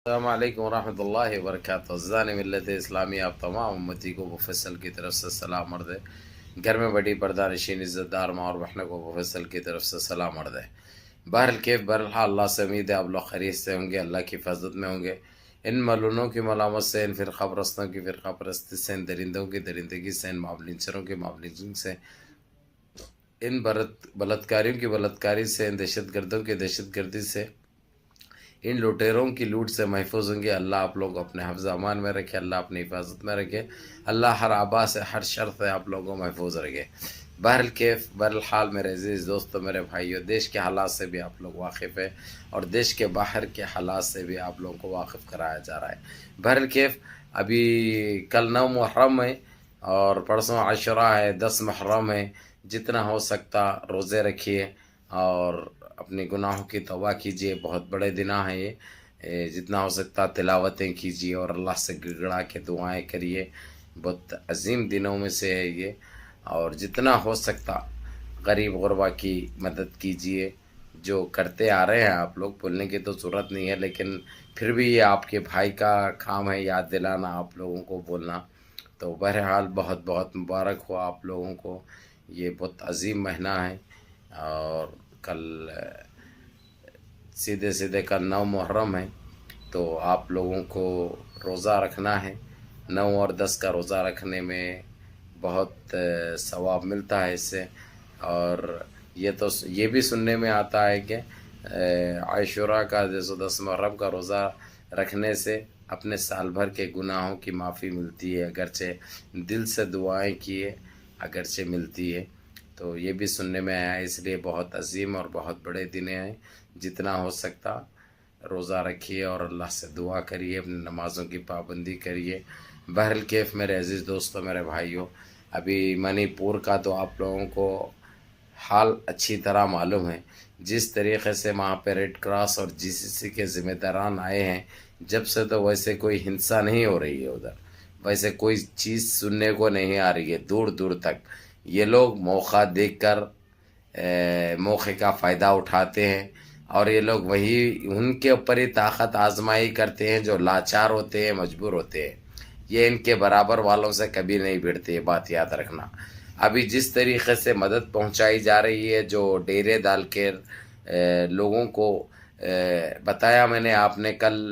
السلام علیکم ورحمۃ اللہ وبرکاتہ۔ عزیزان ملت اسلامی، آپ تمام امتی کو مفصل کی طرف سے سلام عرض ہے۔ گھر میں بڑی پردہ نشین عزت دار ماں اور بہنوں کو مفصل کی طرف سے سلام عرض ہے۔ بہرحال اللہ سے امید ہے آپ لوگ خیریت سے ہوں گے، اللہ کی حفاظت میں ہوں گے۔ ان ملونوں کی ملامت سے، ان فرقہ پرستوں کی فرقہ پرستی سے، ان درندوں کی درندگی سے، ان معاملینچروں کی معاملینچری سے، ان بلاتکاریوں کی بلاتکاری سے، ان دہشت گردوں کی دہشت گردی سے، ان لوٹیروں کی لوٹ سے محفوظ ہوں گے۔ اللہ آپ لوگ اپنے حفظ امان میں رکھے، اللہ اپنی حفاظت میں رکھے، اللہ ہر آبا سے ہر شر سے آپ لوگوں کو محفوظ رکھے۔ بہرحال میرے عزیز دوستو، میرے بھائیو، دیش کے حالات سے بھی آپ لوگ واقف ہیں اور دیش کے باہر کے حالات سے بھی آپ لوگوں کو واقف کرایا جا رہا ہے۔ ابھی کل 9 محرم ہے اور پرسوں عاشوراء ہے، 10 محرم ہے۔ جتنا ہو سکتا روزے رکھیے اور اپنے گناہوں کی توبہ کیجیے، بہت بڑے دناں ہیں یہ۔ جتنا ہو سکتا تلاوتیں کیجیے اور اللہ سے گڑگڑا کے دعائیں کریے، بہت عظیم دنوں میں سے ہے یہ۔ اور جتنا ہو سکتا غریب غربا کی مدد کیجیے، جو کرتے آ رہے ہیں آپ لوگ، بولنے کی تو ضرورت نہیں ہے، لیکن پھر بھی یہ آپ کے بھائی کا کام ہے یاد دلانا آپ لوگوں کو، بولنا۔ تو بہرحال بہت بہت مبارک ہو آپ لوگوں کو، یہ بہت عظیم مہینہ ہے۔ اور کل سیدھے کل 9 محرم ہے، تو آپ لوگوں کو روزہ رکھنا ہے۔ 9 اور 10 کا روزہ رکھنے میں بہت ثواب ملتا ہے اس سے۔ اور یہ بھی سننے میں آتا ہے کہ عاشوراء کا 10 محرم کا روزہ رکھنے سے اپنے سال بھر کے گناہوں کی معافی ملتی ہے، اگرچہ دل سے دعائیں کیے اگرچہ ملتی ہے۔ تو یہ بھی سننے میں آیا ہے، اس لیے بہت عظیم اور بہت بڑے دن ہیں۔ جتنا ہو سکتا روزہ رکھیے اور اللہ سے دعا کریے، اپنی نمازوں کی پابندی کریے۔ میرے عزیز دوستو، میرے بھائیوں، ابھی منی پور کا تو آپ لوگوں کو حال اچھی طرح معلوم ہے۔ جس طریقے سے وہاں پہ ریڈ کراس اور GCC کے ذمہ داران آئے ہیں، جب سے تو ویسے کوئی ہنسا نہیں ہو رہی ہے ادھر، ویسے کوئی چیز سننے کو نہیں آ رہی ہے دور دور تک۔ یہ لوگ موقع دیکھ کر موقع کا فائدہ اٹھاتے ہیں، اور یہ لوگ وہی ان کے اوپر ہی طاقت آزمائی کرتے ہیں جو لاچار ہوتے ہیں، مجبور ہوتے ہیں۔ یہ ان کے برابر والوں سے کبھی نہیں بھیڑتے، یہ بات یاد رکھنا۔ ابھی جس طریقے سے مدد پہنچائی جا رہی ہے، جو ڈیرے ڈال کے لوگوں کو بتایا میں نے، آپ نے کل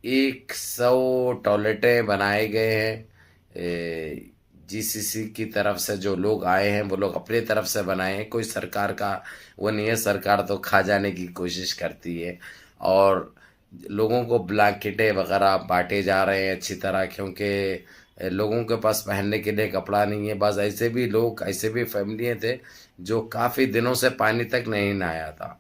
100 ٹوائلٹیں بنائے گئے ہیں GCC کی طرف سے۔ جو لوگ آئے ہیں وہ لوگ اپنی طرف سے بنائے ہیں، کوئی سرکار کا وہ نہیں ہے۔ سرکار تو کھا جانے کی کوشش کرتی ہے، اور لوگوں کو بلانکٹیں وغیرہ بانٹے جا رہے ہیں اچھی طرح، کیونکہ لوگوں کے پاس پہننے کے لیے کپڑا نہیں ہے۔ بعض ایسے بھی لوگ، ایسے بھی فیملیاں تھے جو کافی دنوں سے پانی تک نہیں نہایا تھا،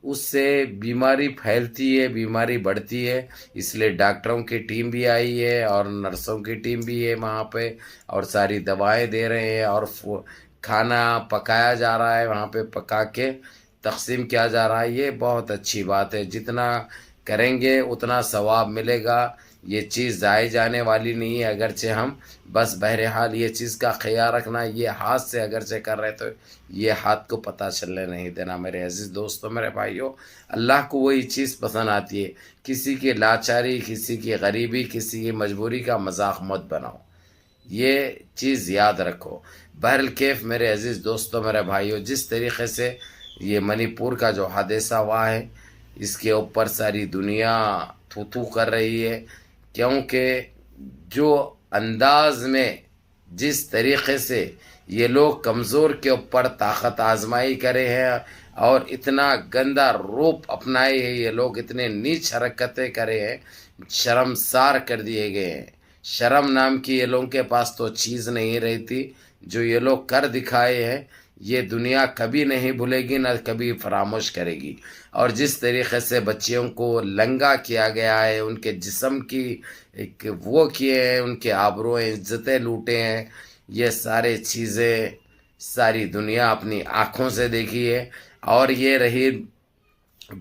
اس سے بیماری پھیلتی ہے، بیماری بڑھتی ہے۔ اس لیے ڈاکٹروں کی ٹیم بھی آئی ہے اور نرسوں کی ٹیم بھی ہے وہاں پہ، اور ساری دوائیں دے رہے ہیں، اور کھانا پکایا جا رہا ہے وہاں پہ، پکا کے تقسیم کیا جا رہا ہے۔ یہ بہت اچھی بات ہے، جتنا کریں گے اتنا ثواب ملے گا۔ یہ چیز ضائع جانے والی نہیں ہے، اگرچہ ہم بس بہرحال یہ چیز کا خیال رکھنا، یہ ہاتھ سے اگرچہ کر رہے تو یہ ہاتھ کو پتہ چلنے نہیں دینا۔ میرے عزیز دوستو، میرے بھائیوں، اللہ کو وہی چیز پسند آتی ہے۔ کسی کی لاچاری، کسی کی غریبی، کسی کی مجبوری کا مذاق مت بناؤ، یہ چیز یاد رکھو۔ میرے عزیز دوستو، میرے بھائیوں، جس طریقے سے یہ منی پور کا جو حادثہ ہوا ہے، اس کے اوپر ساری دنیا تھو کر رہی ہے، کیونکہ جو انداز میں، جس طریقے سے یہ لوگ کمزور کے اوپر طاقت آزمائی کرے ہیں، اور اتنا گندا روپ اپنائے ہیں یہ لوگ، اتنے نیچ حرکتیں کرے ہیں، شرمسار کر دیے گئے ہیں۔ شرم نام کی یہ لوگوں کے پاس تو چیز نہیں رہتی۔ جو یہ لوگ کر دکھائے ہیں، یہ دنیا کبھی نہیں بھولے گی، نہ کبھی فراموش کرے گی۔ اور جس طریقے سے بچیوں کو لنگا کیا گیا ہے، ان کے جسم کی وہ کیے ہیں، ان کے آبرو عزتیں لوٹے ہیں، یہ سارے چیزیں ساری دنیا اپنی آنکھوں سے دیکھی ہے۔ اور یہ رہی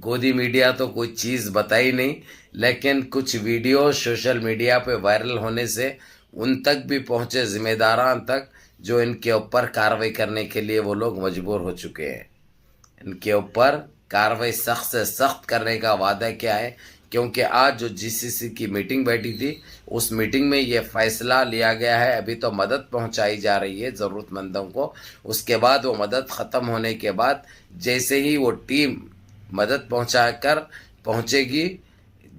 گودی میڈیا تو کوئی چیز بتائی نہیں، لیکن کچھ ویڈیو سوشل میڈیا پہ وائرل ہونے سے ان تک بھی پہنچے، ذمہ داران تک، جو ان کے اوپر کارروائی کرنے کے لیے وہ لوگ مجبور ہو چکے ہیں۔ ان کے اوپر کارروائی سخت سے سخت کرنے کا وعدہ کیا ہے، کیونکہ آج جو جی سی سی کی میٹنگ بیٹھی تھی اس میٹنگ میں یہ فیصلہ لیا گیا ہے. ابھی تو مدد پہنچائی جا رہی ہے ضرورت مندوں کو. اس کے بعد وہ مدد ختم ہونے کے بعد جیسے ہی وہ ٹیم مدد پہنچے گی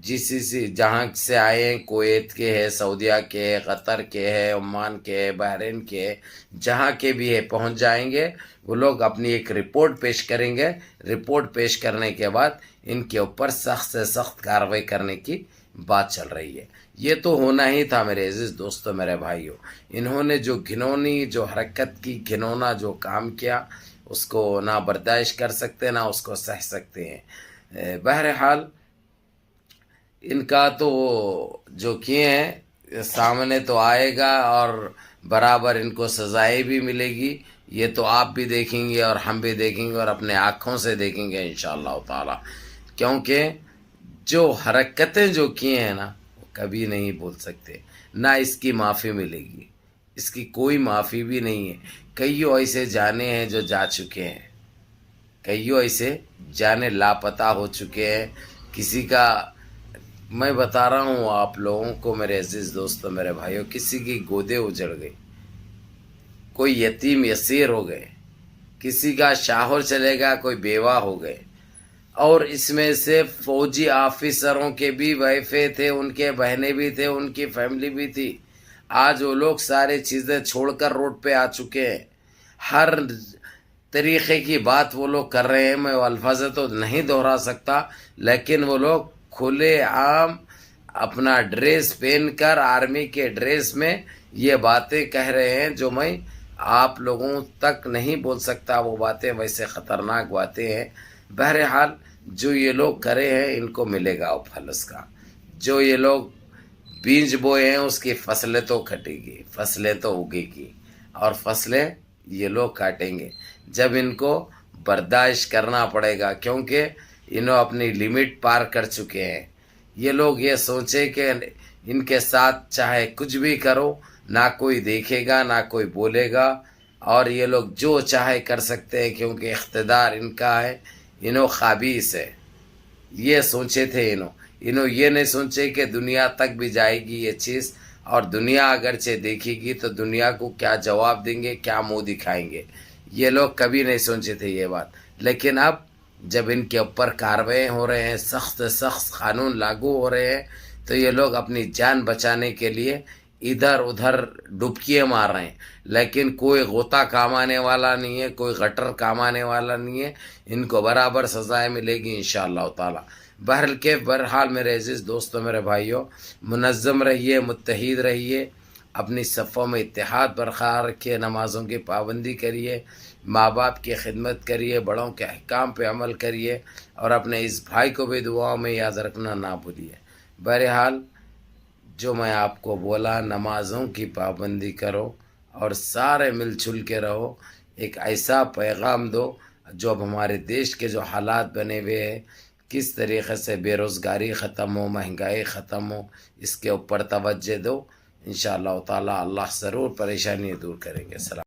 جی سی سی جہاں سے آئے ہیں، کویت کے ہے، سعودیہ کے ہے، قطر کے ہے، عمان کے ہے، بحرین کے ہے، جہاں کے بھی ہے پہنچ جائیں گے. وہ لوگ اپنی ایک رپورٹ پیش کریں گے. رپورٹ پیش کرنے کے بعد ان کے اوپر سخت سے سخت کارروائی کرنے کی بات چل رہی ہے. یہ تو ہونا ہی تھا میرے عزیز دوستو، میرے بھائیوں. انہوں نے جو گھنونی جو حرکت کی، گھنونا جو کام کیا، اس کو نہ برداشت کر سکتے نہ اس کو سہ سکتے ہیں. بہرحال ان کا تو جو کیے ہیں سامنے تو آئے گا اور برابر ان کو سزائیں بھی ملے گی. یہ تو آپ بھی دیکھیں گے اور ہم بھی دیکھیں گے اور اپنے آنکھوں سے دیکھیں گے انشاءاللہ تعالی. کیونکہ جو حرکتیں جو کیے ہیں نا وہ کبھی نہیں بول سکتے، نہ اس کی معافی ملے گی. اس کی کوئی معافی بھی نہیں ہے. کئیوں ایسے جانے ہیں جو جا چکے ہیں، کئیوں ایسے جانے لاپتہ ہو چکے ہیں. کسی کا میں بتا رہا ہوں آپ لوگوں کو میرے عزیز دوستو، میرے بھائیوں، کسی کی گودے اجڑ گئی، کوئی یتیم یسیر ہو گئے، کسی کا شوہر چلے گا، کوئی بیوہ ہو گئے. اور اس میں سے فوجی آفیسروں کے بھی وائفیں تھے، ان کے بہنیں بھی تھے، ان کی فیملی بھی تھی. آج وہ لوگ سارے چیزیں چھوڑ کر روڈ پہ آ چکے ہیں. ہر طریقے کی بات وہ لوگ کر رہے ہیں. میں وہ الفاظ تو نہیں دہرا سکتا، لیکن وہ لوگ کھلے عام اپنا ڈریس پہن کر آرمی کے ڈریس میں یہ باتیں کہہ رہے ہیں جو میں آپ لوگوں تک نہیں بول سکتا. وہ باتیں ویسے خطرناک باتیں ہیں. بہرحال جو یہ لوگ کرے ہیں ان کو ملے گا پھل اس کا. جو یہ لوگ بیج بوئے ہیں اس کی فصلیں تو کٹے گی، فصلیں تو اگے گی اور فصلیں یہ لوگ کاٹیں گے. جب ان کو برداشت کرنا پڑے گا، کیونکہ انہوں اپنی لمٹ پار کر چکے ہیں. یہ لوگ یہ سوچے کہ ان کے ساتھ چاہے کچھ بھی کرو، نہ کوئی دیکھے گا نہ کوئی بولے گا، اور یہ لوگ جو چاہے کر سکتے ہیں کیونکہ اقتدار ان کا ہے. انہوں خابیص ہے، یہ سوچے تھے. انہوں یہ نہیں سوچے کہ دنیا تک بھی جائے گی یہ چیز، اور دنیا اگرچہ دیکھے گی تو دنیا کو کیا جواب دیں گے، کیا منہ دکھائیں گے. یہ لوگ کبھی نہیں سوچے تھے یہ بات. لیکن اب جب ان کے اوپر کارروائی ہو رہے ہیں، سخت سخت قانون لاگو ہو رہے ہیں، تو یہ لوگ اپنی جان بچانے کے لیے ادھر ادھر ڈبکیاں مار رہے ہیں. لیکن کوئی غوطہ کام آنے والا نہیں ہے، کوئی گٹر کام آنے والا نہیں ہے. ان کو برابر سزائیں ملے گی انشاءاللہ تعالی. بہرحال میرے عزیز دوستو، میرے بھائیوں، منظم رہیے، متحد رہیے، اپنی صفوں میں اتحاد برقرار رکھیے، نمازوں کی پابندی کریے، ماں باپ کی خدمت کریے، بڑوں کے احکام پہ عمل کریے، اور اپنے اس بھائی کو بھی دعاؤں میں یاد رکھنا نہ بھولیے. بہرحال جو میں آپ کو بولا، نمازوں کی پابندی کرو اور سارے مل جل کے رہو. ایک ایسا پیغام دو جو اب ہمارے دیش کے جو حالات بنے ہوئے ہیں، کس طریقے سے بے روزگاری ختم ہو، مہنگائی ختم ہو، اس کے اوپر توجہ دو. انشاءاللہ تعالی اللہ ضرور پریشانی دور کریں گے. السلام.